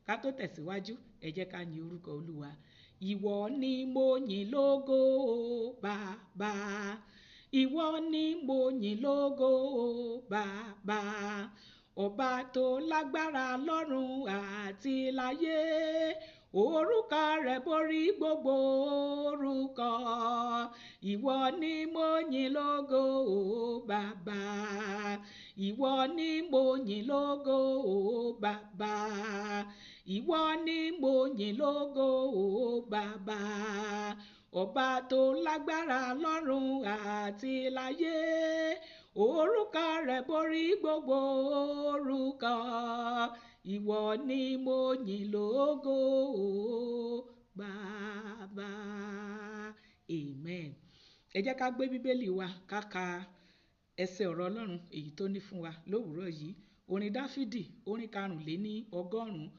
ká tó tẹ̀síwájú ẹ jẹ́ ká yin orúkọ Olúwa. Ìwọ ni mo yìn lógo Bàbá, ìwọ ni mo yìn lógo Bàbá, ọba tó lágbára lọ́run àti láyé, orúkọ rẹ̀ borí gbogbo orúkọ. Ìwọ ni mo yìn lógo Bàbá, ìwọ ni mo yìn lógo Bàbá, ìwọ ni mo yìn lógo Bàbá, ọba tó lágbára lọ́run àti láyé, orúkọ rẹ̀ borí gbogbo orúkọ. Ìwọ ni mo yìn lógo Bàbá. Amen. Ẹ jẹ́ ká gbé bíbélì wa ká ka ẹsẹ̀ ọ̀rọ̀ Ọlọ́run èyí tó ní fún wa lówùúrọ̀ yìí. Orin Dáfídì, orin 125